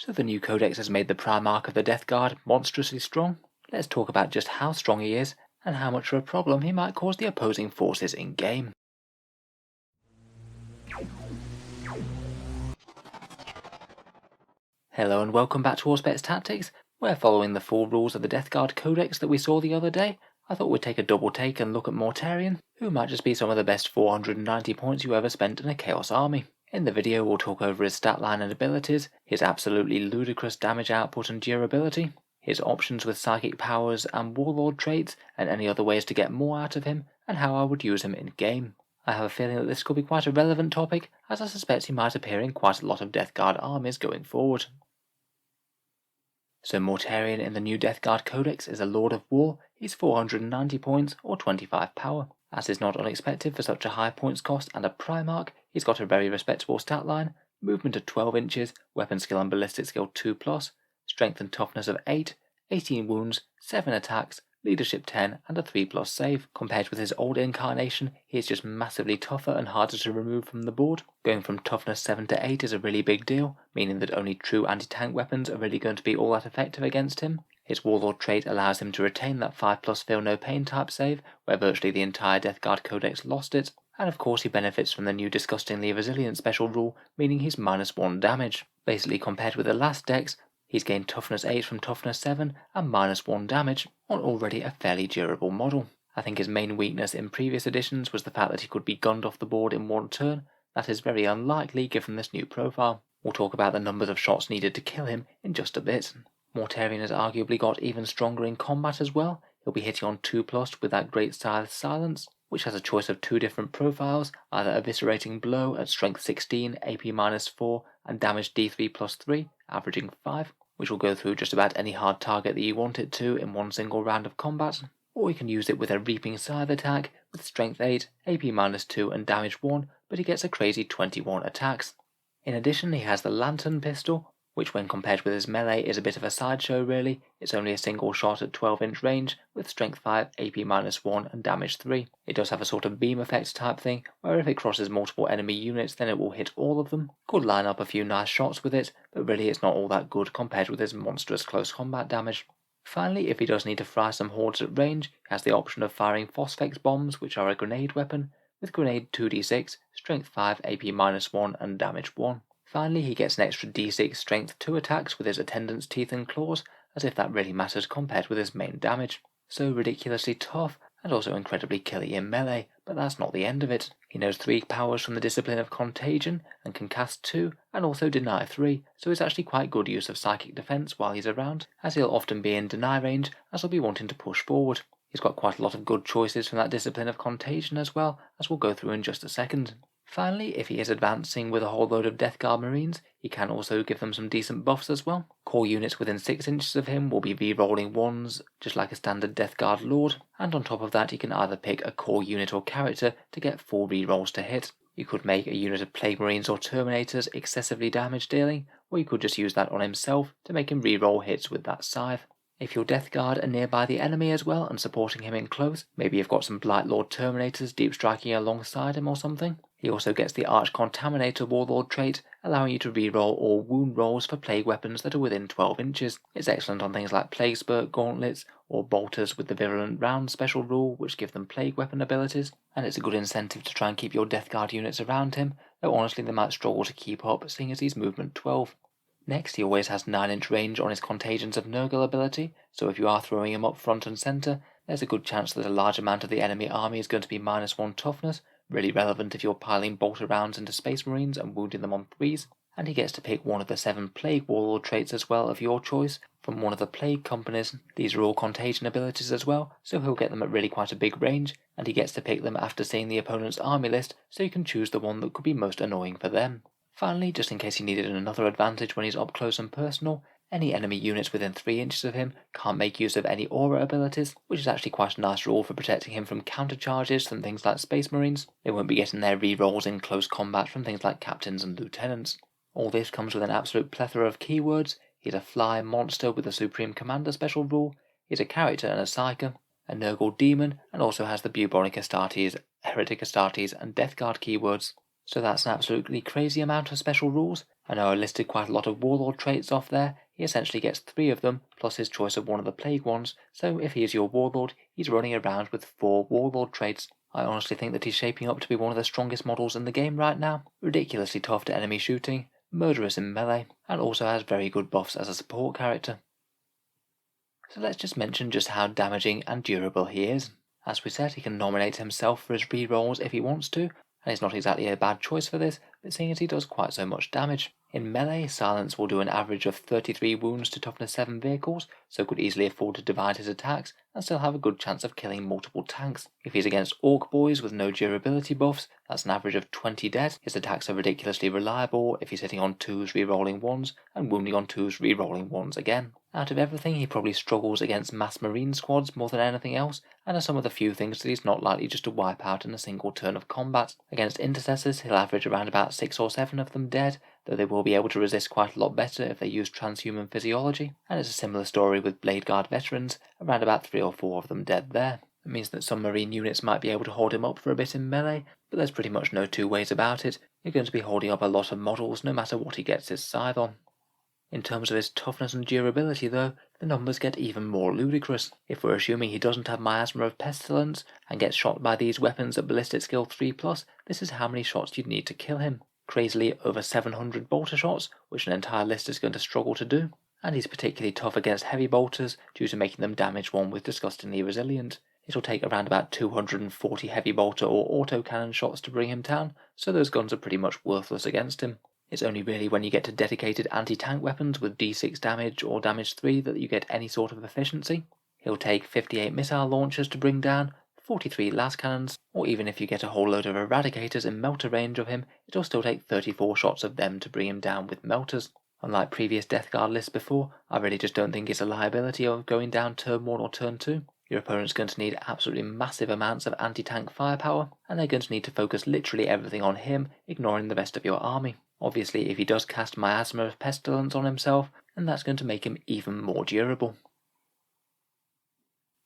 So the new Codex has made the Primarch of the Death Guard monstrously strong. Let's talk about just how strong he is, and how much of a problem he might cause the opposing forces in-game. Hello and welcome back to Auspex Tactics, where following the full rules of the Death Guard Codex that we saw the other day, I thought we'd take a double take and look at Mortarion, who might just be some of the best 490 points you ever spent in a Chaos army. In the video we'll talk over his stat line and abilities, his absolutely ludicrous damage output and durability, his options with psychic powers and warlord traits, and any other ways to get more out of him, and how I would use him in game. I have a feeling that this could be quite a relevant topic, as I suspect he might appear in quite a lot of Death Guard armies going forward. So Mortarion in the new Death Guard Codex is a Lord of War. He's 490 points or 25 power. As is not unexpected for such a high points cost and a Primarch, he's got a very respectable stat line, movement of 12 inches, weapon skill and ballistic skill 2+, strength and toughness of 8, 18 wounds, 7 attacks, leadership 10 and a 3+ save. Compared with his old incarnation, he is just massively tougher and harder to remove from the board. Going from toughness 7 to 8 is a really big deal, meaning that only true anti-tank weapons are really going to be all that effective against him. His warlord trait allows him to retain that 5+ feel no pain type save, where virtually the entire Death Guard Codex lost it. And of course he benefits from the new disgustingly resilient special rule, meaning he's -1 damage. Basically compared with the last decks, he's gained toughness 8 from toughness 7 and -1 damage on already a fairly durable model. I think his main weakness in previous editions was the fact that he could be gunned off the board in one turn. That is very unlikely given this new profile. We'll talk about the numbers of shots needed to kill him in just a bit. Mortarion has arguably got even stronger in combat as well. He'll be hitting on 2+ with that great style silence, which has a choice of 2 different profiles, either eviscerating blow at strength 16, AP -4 and damage D3+3, averaging 5, which will go through just about any hard target that you want it to in one single round of combat, or you can use it with a reaping scythe attack with strength 8, AP -2 and damage 1, but he gets a crazy 21 attacks. In addition he has the lantern pistol, which when compared with his melee is a bit of a sideshow really. It's only a single shot at 12-inch range with strength 5, AP -1 and damage 3. It does have a sort of beam effect type thing, where if it crosses multiple enemy units then it will hit all of them. Could line up a few nice shots with it, but really it's not all that good compared with his monstrous close combat damage. Finally, if he does need to fry some hordes at range, he has the option of firing Phosphex bombs, which are a grenade weapon, with grenade 2d6, strength 5, AP -1 and damage 1. Finally, he gets an extra d6 strength 2 attacks with his attendant's teeth and claws, as if that really matters compared with his main damage. So ridiculously tough, and also incredibly killy in melee, but that's not the end of it. He knows 3 powers from the discipline of Contagion, and can cast 2, and also deny 3, so it's actually quite good use of psychic defense while he's around, as he'll often be in deny range, as he'll be wanting to push forward. He's got quite a lot of good choices from that discipline of Contagion as well, as we'll go through in just a second. Finally, if he is advancing with a whole load of Death Guard Marines, he can also give them some decent buffs as well. Core units within 6 inches of him will be re-rolling 1s, just like a standard Death Guard Lord, and on top of that he can either pick a core unit or character to get 4 re-rolls to hit. You could make a unit of Plague Marines or Terminators excessively damage dealing, or you could just use that on himself to make him re-roll hits with that scythe. If your Death Guard are nearby the enemy as well and supporting him in close, maybe you've got some Blight Lord Terminators deep striking alongside him or something. He also gets the Arch Contaminator Warlord trait, allowing you to re-roll all wound rolls for plague weapons that are within 12 inches. It's excellent on things like Plague Spurt Gauntlets, or Bolters with the Virulent Round special rule, which give them plague weapon abilities, and it's a good incentive to try and keep your Death Guard units around him, though honestly they might struggle to keep up, seeing as he's movement 12. Next, he always has 9-inch range on his Contagions of Nurgle ability, so if you are throwing him up front and centre, there's a good chance that a large amount of the enemy army is going to be -1 toughness, really relevant if you're piling bolter rounds into Space Marines and wounding them on 3s, and he gets to pick one of the 7 Plague Warlord traits as well of your choice from one of the Plague companies. These are all Contagion abilities as well, so he'll get them at really quite a big range, and he gets to pick them after seeing the opponent's army list, so you can choose the one that could be most annoying for them. Finally, just in case he needed another advantage when he's up close and personal, any enemy units within 3 inches of him can't make use of any aura abilities, which is actually quite a nice rule for protecting him from counter charges from things like Space Marines. They won't be getting their re-rolls in close combat from things like captains and lieutenants. All this comes with an absolute plethora of keywords. He's a fly monster with a Supreme Commander special rule, he's a character and a psyker, a Nurgle demon, and also has the Bubonic Astartes, Heretic Astartes, and Death Guard keywords. So that's an absolutely crazy amount of special rules, I know I listed quite a lot of Warlord traits off there. He essentially gets 3 of them, plus his choice of one of the Plague ones, so if he is your Warlord, he's running around with 4 Warlord traits. I honestly think that he's shaping up to be one of the strongest models in the game right now. Ridiculously tough to enemy shooting, murderous in melee, and also has very good buffs as a support character. So let's just mention just how damaging and durable he is. As we said, he can nominate himself for his rerolls if he wants to, and it's not exactly a bad choice for this, but seeing as he does quite so much damage. In melee, Silence will do an average of 33 wounds to toughness 7 vehicles, so could easily afford to divide his attacks and still have a good chance of killing multiple tanks. If he's against Orc Boys with no durability buffs, that's an average of 20 dead. His attacks are ridiculously reliable if he's hitting on 2s rerolling 1s and wounding on 2s rerolling 1s again. Out of everything, he probably struggles against mass marine squads more than anything else, and are some of the few things that he's not likely just to wipe out in a single turn of combat. Against intercessors, he'll average around about 6 or 7 of them dead, though they will be able to resist quite a lot better if they use transhuman physiology, and it's a similar story with Blade Guard veterans, around about 3 or 4 of them dead there. It means that some marine units might be able to hold him up for a bit in melee, but there's pretty much no two ways about it. You're going to be holding up a lot of models no matter what he gets his scythe on. In terms of his toughness and durability though, the numbers get even more ludicrous. If we're assuming he doesn't have Miasma of Pestilence and gets shot by these weapons at Ballistic Skill 3+, this is how many shots you'd need to kill him. Crazily over 700 bolter shots, which an entire list is going to struggle to do. And he's particularly tough against heavy bolters due to making them damage 1 with disgustingly resilient. It'll take around about 240 heavy bolter or autocannon shots to bring him down, so those guns are pretty much worthless against him. It's only really when you get to dedicated anti-tank weapons with D6 damage or damage 3 that you get any sort of efficiency. He'll take 58 missile launchers to bring down, 43 las cannons, or even if you get a whole load of eradicators in melter range of him, it'll still take 34 shots of them to bring him down with melters. Unlike previous Death Guard lists before, I really just don't think it's a liability of going down turn 1 or turn 2. Your opponent's going to need absolutely massive amounts of anti-tank firepower, and they're going to need to focus literally everything on him, ignoring the rest of your army. Obviously, if he does cast Miasma of Pestilence on himself, then that's going to make him even more durable.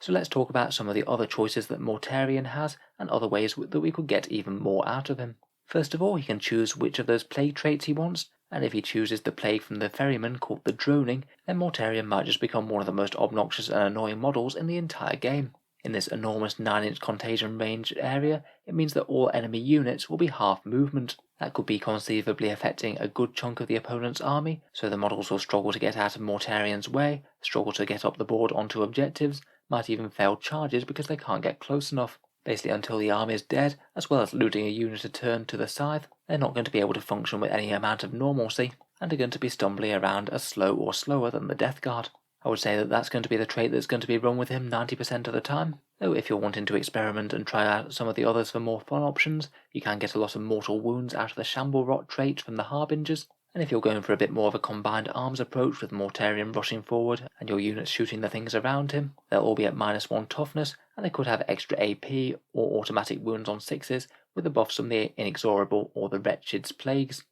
So let's talk about some of the other choices that Mortarion has, and other ways that we could get even more out of him. First of all, he can choose which of those plague traits he wants, and if he chooses the plague from the ferryman called the Droning, then Mortarion might just become one of the most obnoxious and annoying models in the entire game. In this enormous 9-inch contagion range area, it means that all enemy units will be half movement. That could be conceivably affecting a good chunk of the opponent's army, so the models will struggle to get out of Mortarion's way, struggle to get up the board onto objectives, might even fail charges because they can't get close enough. Basically until the army is dead, as well as looting a unit a turn to the scythe, they're not going to be able to function with any amount of normalcy, and are going to be stumbling around as slow or slower than the Death Guard. I would say that that's going to be the trait that's going to be run with him 90% of the time, though if you're wanting to experiment and try out some of the others for more fun options, you can get a lot of mortal wounds out of the Shamble Rot trait from the Harbingers, and if you're going for a bit more of a combined arms approach with Mortarion rushing forward and your units shooting the things around him, they'll all be at -1 toughness, and they could have extra AP or automatic wounds on 6s with the buffs from the Inexorable or the Wretched's Plagues.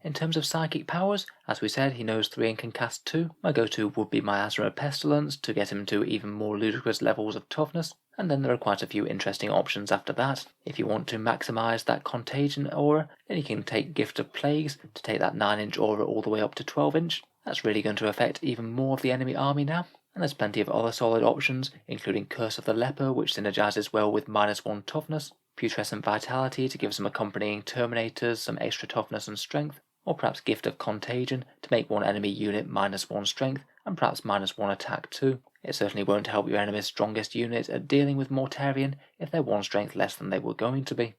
In terms of psychic powers, as we said, he knows 3 and can cast 2. My go-to would be Miasma of Pestilence to get him to even more ludicrous levels of toughness, and then there are quite a few interesting options after that. If you want to maximise that contagion aura, then you can take Gift of Plagues to take that 9-inch aura all the way up to 12-inch. That's really going to affect even more of the enemy army now. And there's plenty of other solid options, including Curse of the Leper, which synergizes well with -1 toughness, Putrescent Vitality to give some accompanying Terminators some extra toughness and strength, or perhaps Gift of Contagion to make one enemy unit -1 strength and perhaps -1 attack too. It certainly won't help your enemy's strongest unit at dealing with Mortarion if they're 1 strength less than they were going to be.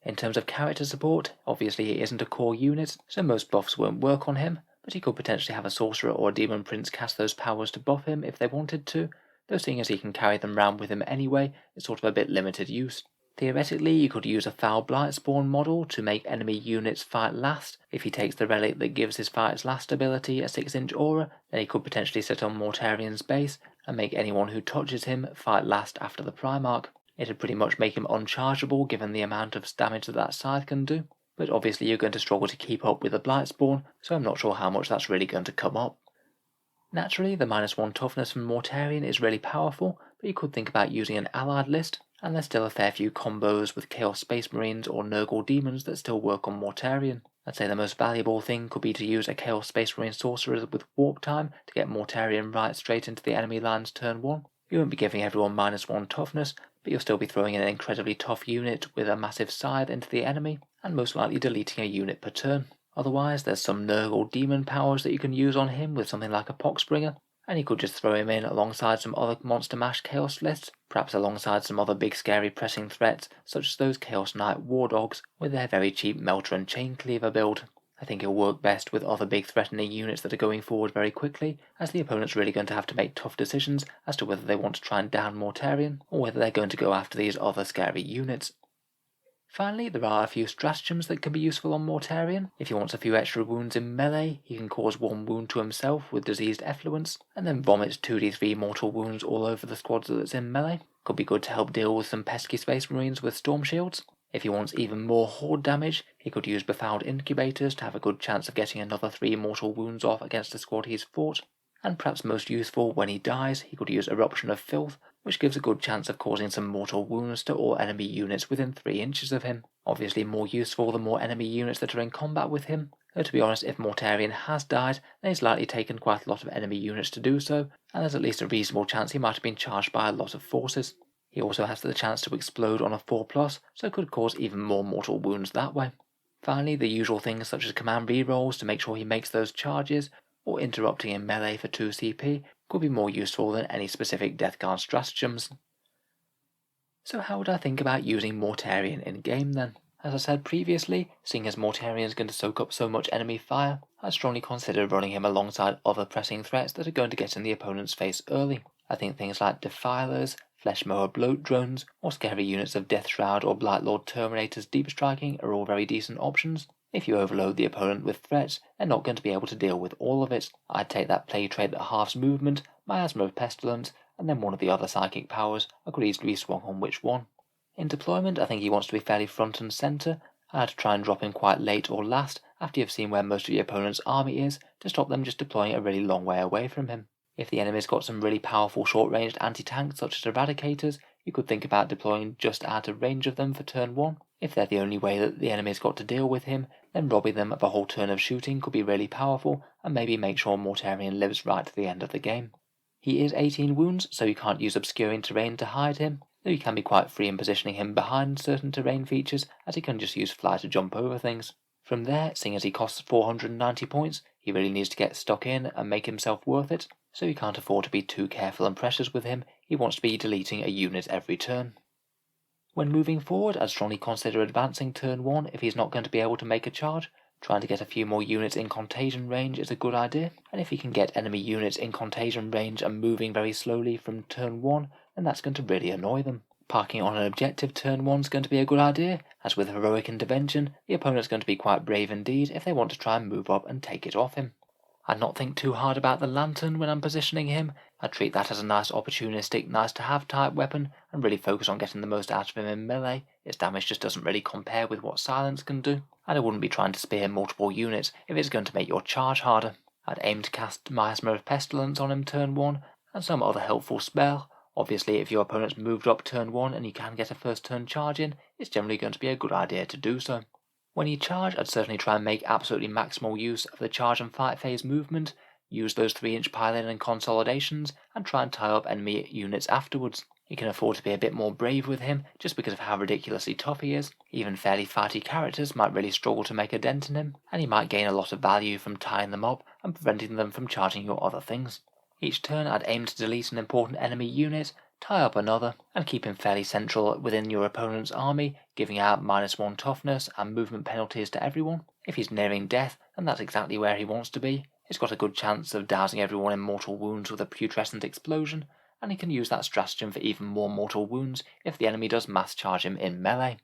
In terms of character support, obviously he isn't a core unit, so most buffs won't work on him, but he could potentially have a sorcerer or a demon prince cast those powers to buff him if they wanted to, though seeing as he can carry them round with him anyway, it's sort of a bit limited use. Theoretically, you could use a Foul Blightspawn model to make enemy units fight last. If he takes the relic that gives his fights last ability a 6-inch aura, then he could potentially sit on Mortarion's base and make anyone who touches him fight last after the Primarch. It'd pretty much make him unchargeable given the amount of damage that scythe can do, but obviously you're going to struggle to keep up with the Blightspawn, so I'm not sure how much that's really going to come up. Naturally, the -1 toughness from Mortarion is really powerful, but you could think about using an allied list, and there's still a fair few combos with Chaos Space Marines or Nurgle Demons that still work on Mortarion. I'd say the most valuable thing could be to use a Chaos Space Marine Sorcerer with Warp Time to get Mortarion right straight into the enemy lines turn 1. You won't be giving everyone -1 toughness, but you'll still be throwing in an incredibly tough unit with a massive scythe into the enemy, and most likely deleting a unit per turn. Otherwise, there's some Nurgle demon powers that you can use on him with something like a Poxbringer, and you could just throw him in alongside some other Monster Mash Chaos lists, perhaps alongside some other big scary pressing threats such as those Chaos Knight War Dogs with their very cheap Melter and Chain Cleaver build. I think it'll work best with other big threatening units that are going forward very quickly, as the opponent's really going to have to make tough decisions as to whether they want to try and down Mortarion, or whether they're going to go after these other scary units. Finally, there are a few stratagems that can be useful on Mortarion. If he wants a few extra wounds in melee, he can cause 1 wound to himself with Diseased Effluence, and then vomits 2d3 mortal wounds all over the squad that's in melee. Could be good to help deal with some pesky Space Marines with Storm Shields. If he wants even more horde damage, he could use Befouled Incubators to have a good chance of getting another 3 mortal wounds off against the squad he's fought. And perhaps most useful when he dies, he could use Eruption of Filth, which gives a good chance of causing some mortal wounds to all enemy units within 3 inches of him. Obviously more useful the more enemy units that are in combat with him, though to be honest, if Mortarion has died, then he's likely taken quite a lot of enemy units to do so, and there's at least a reasonable chance he might have been charged by a lot of forces. He also has the chance to explode on a 4+, so could cause even more mortal wounds that way. Finally, the usual things such as command rerolls to make sure he makes those charges, or interrupting in melee for 2 CP, could be more useful than any specific Death Guard stratagems. So how would I think about using Mortarion in game then? As I said previously, seeing as Mortarion is going to soak up so much enemy fire, I'd strongly consider running him alongside other pressing threats that are going to get in the opponent's face early. I think things like Defilers, Fleshmower Bloat Drones, or scary units of Death Shroud or Blightlord Terminators deep striking are all very decent options. If you overload the opponent with threats, they're not going to be able to deal with all of it. I'd take that play trait that halves movement, Miasma of Pestilence, and then one of the other psychic powers. I could easily be swung on which one. In deployment, I think he wants to be fairly front and centre. I'd try and drop him quite late or last, after you've seen where most of your opponent's army is, to stop them just deploying a really long way away from him. If the enemy's got some really powerful short-ranged anti-tanks such as Eradicators, you could think about deploying just out of range of them for turn 1. If they're the only way that the enemy's got to deal with him, then robbing them of a whole turn of shooting could be really powerful, and maybe make sure Mortarion lives right to the end of the game. He is 18 wounds, so you can't use obscuring terrain to hide him, though you can be quite free in positioning him behind certain terrain features, as he can just use fly to jump over things. From there, seeing as he costs 490 points, he really needs to get stuck in and make himself worth it, so you can't afford to be too careful and precious with him. He wants to be deleting a unit every turn. When moving forward, I'd strongly consider advancing turn 1 if he's not going to be able to make a charge. Trying to get a few more units in contagion range is a good idea, and if he can get enemy units in contagion range and moving very slowly from turn 1, then that's going to really annoy them. Parking on an objective turn 1 is going to be a good idea, as with Heroic Intervention, the opponent's going to be quite brave indeed if they want to try and move up and take it off him. I'd not think too hard about the Lantern when I'm positioning him. I'd treat that as a nice opportunistic, nice to have type weapon, and really focus on getting the most out of him in melee. Its damage just doesn't really compare with what Silence can do, and I wouldn't be trying to spear multiple units if it's going to make your charge harder. I'd aim to cast Miasma of Pestilence on him turn 1, and some other helpful spell. Obviously, if your opponent's moved up turn 1 and you can get a first turn charge in, it's generally going to be a good idea to do so. When you charge, I'd certainly try and make absolutely maximal use of the charge and fight phase movement, use those 3-inch pile-in and consolidations, and try and tie up enemy units afterwards. You can afford to be a bit more brave with him, just because of how ridiculously tough he is. Even fairly fighty characters might really struggle to make a dent in him, and you might gain a lot of value from tying them up and preventing them from charging your other things. Each turn I'd aim to delete an important enemy unit, tie up another, and keep him fairly central within your opponent's army, giving out -1 toughness and movement penalties to everyone. If he's nearing death, then that's exactly where he wants to be. He's got a good chance of dousing everyone in mortal wounds with a putrescent explosion, and he can use that stratagem for even more mortal wounds if the enemy does mass charge him in melee.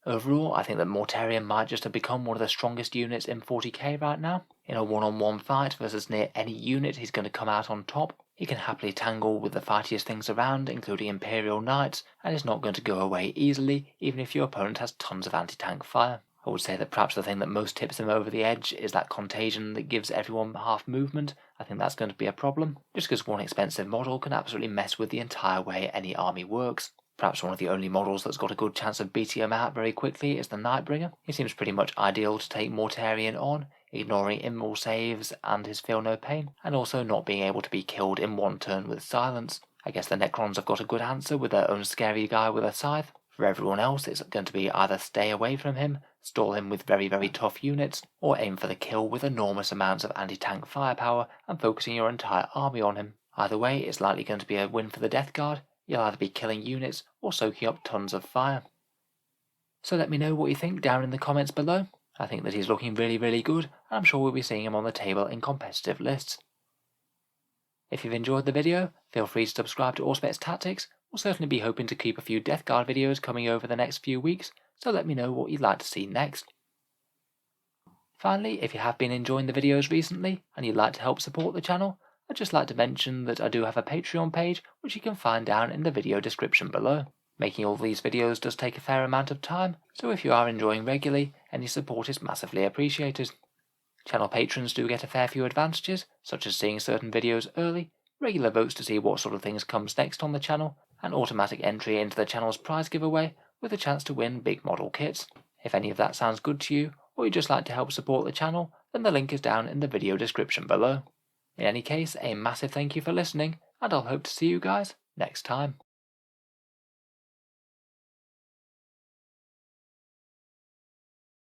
Overall, I think that Mortarion might just have become one of the strongest units in 40k right now. In a one-on-one fight versus near any unit, he's going to come out on top. He can happily tangle with the fightiest things around, including Imperial Knights, and is not going to go away easily, even if your opponent has tons of anti-tank fire. I would say that perhaps the thing that most tips him over the edge is that contagion that gives everyone half movement. I think that's going to be a problem, just because one expensive model can absolutely mess with the entire way any army works. Perhaps one of the only models that's got a good chance of beating him out very quickly is the Nightbringer. He seems pretty much ideal to take Mortarion on, ignoring immoral saves and his feel no pain, and also not being able to be killed in one turn with silence. I guess the Necrons have got a good answer with their own scary guy with a scythe. For everyone else, it's going to be either stay away from him, stall him with very tough units, or aim for the kill with enormous amounts of anti-tank firepower and focusing your entire army on him. Either way, it's likely going to be a win for the Death Guard. You'll either be killing units or soaking up tons of fire. So let me know what you think down in the comments below. I think that he's looking really good, and I'm sure we'll be seeing him on the table in competitive lists. If you've enjoyed the video, feel free to subscribe to Auspex Tactics. We'll certainly be hoping to keep a few Death Guard videos coming over the next few weeks, so let me know what you'd like to see next. Finally, if you have been enjoying the videos recently, and you'd like to help support the channel, I'd just like to mention that I do have a Patreon page which you can find down in the video description below. Making all these videos does take a fair amount of time, so if you are enjoying regularly, any support is massively appreciated. Channel patrons do get a fair few advantages, such as seeing certain videos early, regular votes to see what sort of things comes next on the channel, and automatic entry into the channel's prize giveaway with a chance to win big model kits. If any of that sounds good to you, or you'd just like to help support the channel, then the link is down in the video description below. In any case, a massive thank you for listening, and I'll hope to see you guys next time.